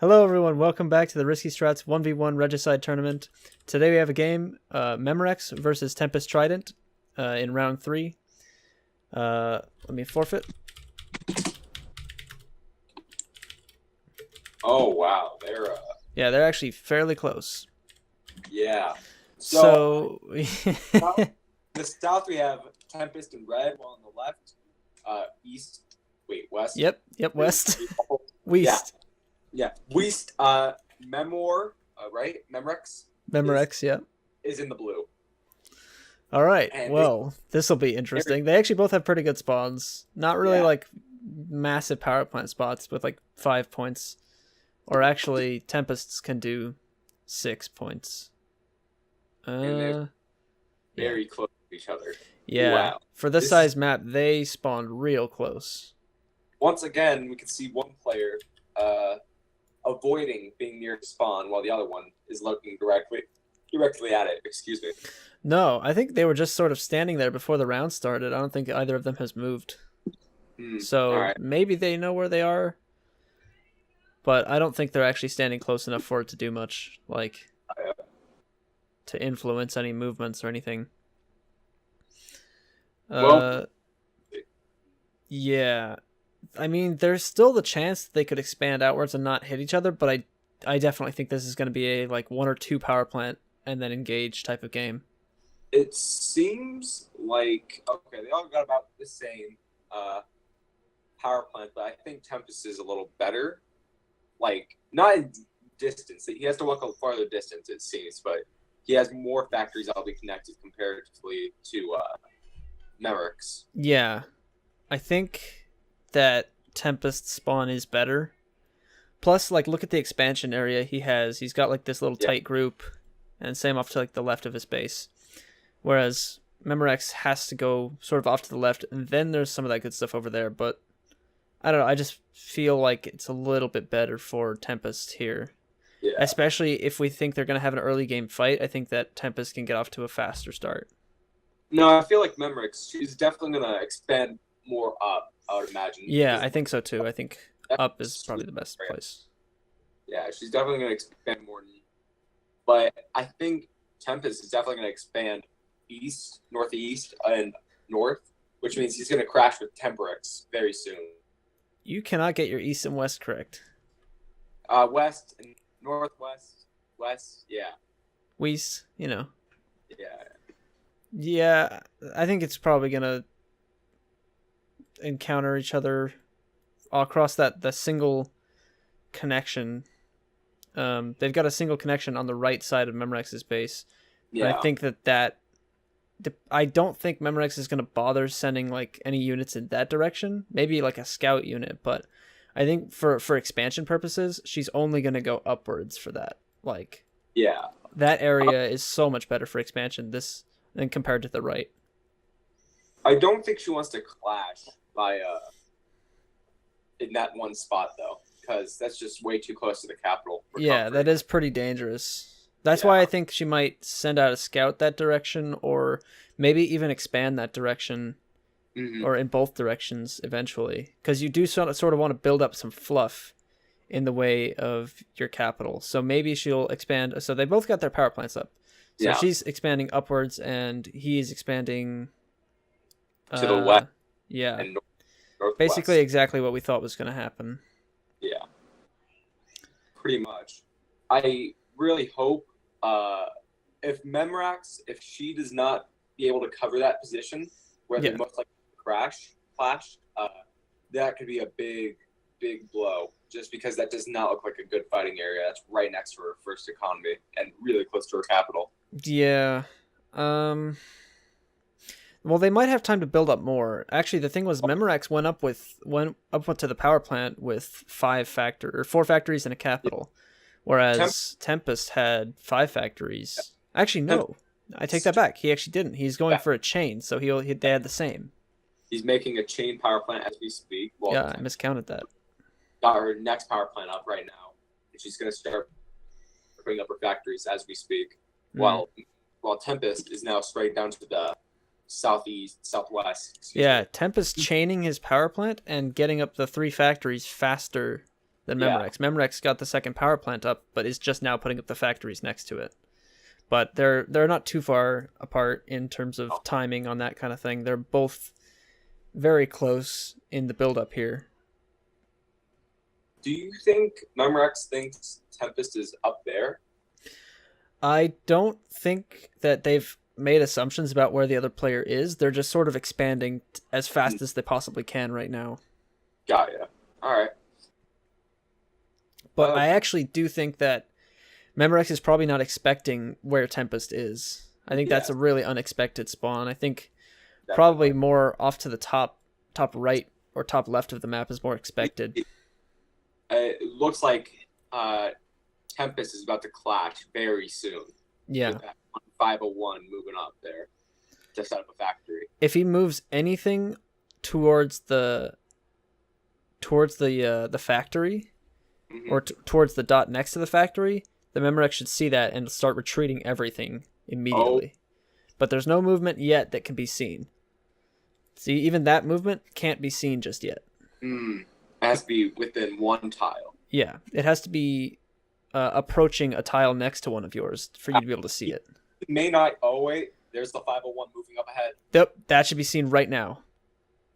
Hello everyone, welcome back to the Risky Strats 1v1 Regicide tournament. Today we have a game, Memorex versus TempestTrident in round 3. Let me forfeit. Oh wow, Yeah, they're actually fairly close. yeah. So, The south we have Tempest and Red, while on the left, West. yep, West. Yeah, West. yeah. West, right? Memorex, yeah. Is in the blue. All right, And well, this will be interesting. They actually both have pretty good spawns. Not really like massive power plant spots with like 5 points. Or actually, Tempests can do 6 points. And they're very close to each other. Yeah. Wow. For this size map, they spawned real close. Once again, we can see one player avoiding being near spawn while the other one is looking directly at it. Excuse me. No, I think they were just sort of standing there before the round started. I don't think either of them has moved. So maybe they know where they are. But I don't think they're actually standing close enough for it to do much, like to influence any movements or anything. Yeah. I mean, there's still the chance that they could expand outwards and not hit each other, but I definitely think this is going to be a like 1 or 2 power plant and then engage type of game. It seems like they all got about the same power plant, but I think Tempest is a little better. Like, not in distance. He has to walk a farther distance, it seems, but he has more factories that'll be connected comparatively to Memorex. Yeah. I think that Tempest spawn is better. Plus, like, look at the expansion area he has. He's got, like, this little tight group, and same off to, like, the left of his base. Whereas Memorex has to go sort of off to the left, and then there's some of that good stuff over there, but I don't know. I just feel like it's a little bit better for Tempest here. Yeah. Especially if we think they're going to have an early game fight. I think that Tempest can get off to a faster start. No, I feel like Memorex, she's definitely going to expand more up, I would imagine. Yeah, I think so too. I think up is probably the best place. Yeah, she's definitely going to expand more. But I think Tempest is definitely going to expand east, northeast, and north, which means he's going to crash with Temperex very soon. You cannot get your east and west correct. West and northwest, west, yeah. West, you know. Yeah. Yeah, I think it's probably gonna encounter each other all across the single connection. They've got a single connection on the right side of Memorex's base. Yeah. And I think I don't think Memorex is going to bother sending like any units in that direction. Maybe like a scout unit, but I think for expansion purposes, she's only going to go upwards for that. Like, yeah, that area is so much better for expansion than compared to the right. I don't think she wants to clash in that one spot though, because that's just way too close to the capital. Yeah, that is pretty dangerous. That's why I think she might send out a scout that direction, or maybe even expand that direction, or in both directions eventually. Because you do sort of want to build up some fluff in the way of your capital. So maybe she'll expand. So they both got their power plants up. So she's expanding upwards, and he's expanding to the west. Yeah, and northwest. Basically exactly what we thought was going to happen. Yeah, pretty much. I really hope if Memorex, if she does not be able to cover that position where they most likely clash, that could be a big blow, just because that does not look like a good fighting area. That's right next to her first economy and really close to her capital. Yeah. Well, they might have time to build up more. Actually, the thing was, Memorex went up to the power plant with 4 factories and a capital. Whereas Tempest had 5 factories. Actually, no. I take that back. He actually didn't. He's going for a chain, so they had the same. He's making a chain power plant as we speak. Well, yeah, I miscounted that. Got her next power plant up right now. And she's going to start putting up her factories as we speak. While Tempest is now straight down to the southwest. Yeah, Tempest chaining his power plant and getting up the 3 factories faster than Memorex. Memorex got the second power plant up, but is just now putting up the factories next to it. But they're not too far apart in terms of timing on that kind of thing. They're both very close in the build-up here. Do you think Memorex thinks Tempest is up there? I don't think that they've made assumptions about where the other player is. They're just sort of expanding as fast as they possibly can right now. Got ya. All right. But I actually do think that Memorex is probably not expecting where Tempest is. I think that's a really unexpected spawn. I think probably more off to the top right or top left of the map is more expected. It looks like Tempest is about to clash very soon. Yeah. With that 501 moving up there to set up a factory. If he moves anything towards the factory, or towards the dot next to the factory, the Memorex should see that and start retreating everything immediately. But there's no movement yet that can be seen. See, even that movement can't be seen just yet. It has to be within one tile. Yeah, it has to be approaching a tile next to one of yours for you to be able to see it. It may not. Oh wait, there's the 501 moving up ahead. Yep, that should be seen right now.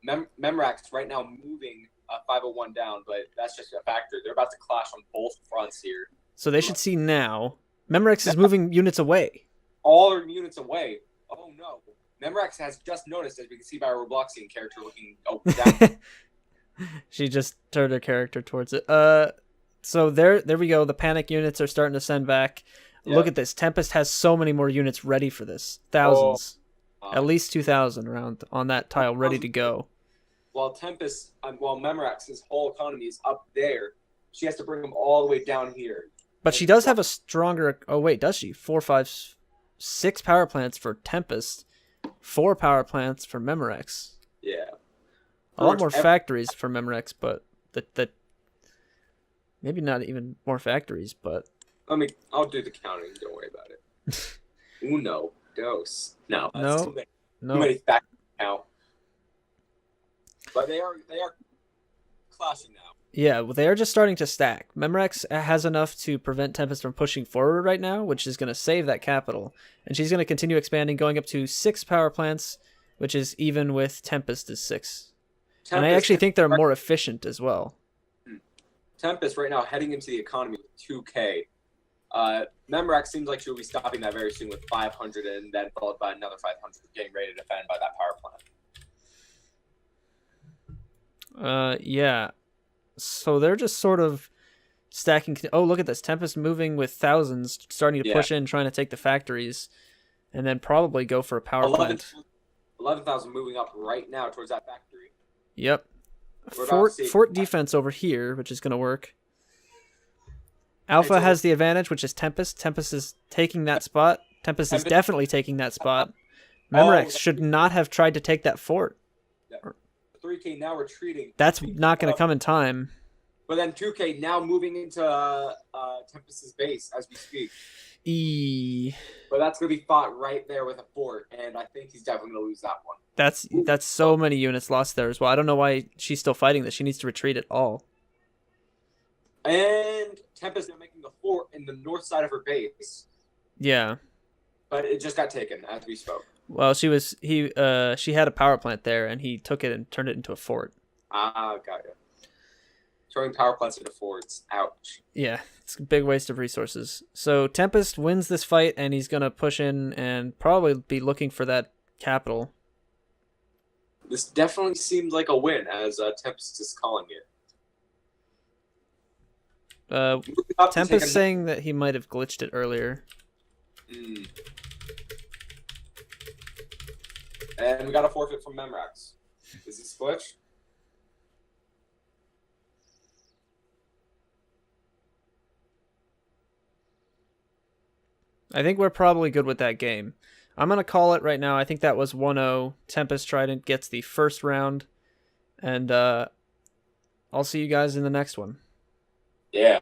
Memorex right now moving 501 down, but that's just a factor. They're about to clash on both fronts here. So they should see now. Memorex is moving units away. All their units away. Oh no. Memorex has just noticed, as we can see by our Robloxian character looking down. She just turned her character towards it. So there we go. The panic units are starting to send back. Yep. Look at this. Tempest has so many more units ready for this. Thousands. At least 2,000 around on that tile ready to go. While Memorex's whole economy is up there, she has to bring them all the way down here. But she does have a stronger... Oh, wait, does she? 4, 5, 6 power plants for Tempest. 4 power plants for Memorex. Yeah. A lot more factories for Memorex, but maybe not even more factories, but... I'll do the counting. Don't worry about it. Uno, dos. No. No. Too many factories now. But they are clashing now. Yeah, well, they are just starting to stack. Memorex has enough to prevent Tempest from pushing forward right now, which is going to save that capital. And she's going to continue expanding, going up to 6 power plants, which is even with Tempest's 6. And I actually think they're more efficient as well. Tempest right now heading into the economy with 2K. Memorex seems like she'll be stopping that very soon with 500, and then followed by another 500, getting ready to defend by that power plant. Yeah. So they're just sort of stacking. Oh, look at this. Tempest moving with thousands, starting to push in, trying to take the factories, and then probably go for a power plant. 11,000 moving up right now towards that factory. Yep. Fort defense over here, which is going to work. Alpha has the advantage, which is Tempest. Tempest is taking that spot. Tempest is definitely taking that spot. Memorex should not have tried to take that fort. 3K now retreating. That's not going to come in time. But then 2K now moving into Tempest's base as we speak. But that's going to be fought right there with a fort, and I think he's definitely going to lose that one. That's so many units lost there as well. I don't know why she's still fighting this. She needs to retreat it all. And Tempest is making a fort in the north side of her base. Yeah. But it just got taken as we spoke. Well, she had a power plant there, and he took it and turned it into a fort. Ah, got it. Throwing power plants into forts. Ouch. Yeah, it's a big waste of resources. So Tempest wins this fight, and he's going to push in and probably be looking for that capital. This definitely seemed like a win, as Tempest is calling it. Tempest saying that he might have glitched it earlier. And we got a forfeit from Memorex. Is this glitch? I think we're probably good with that game. I'm going to call it right now. I think that was 1-0. TempestTrident gets the first round. And I'll see you guys in the next one. Yeah.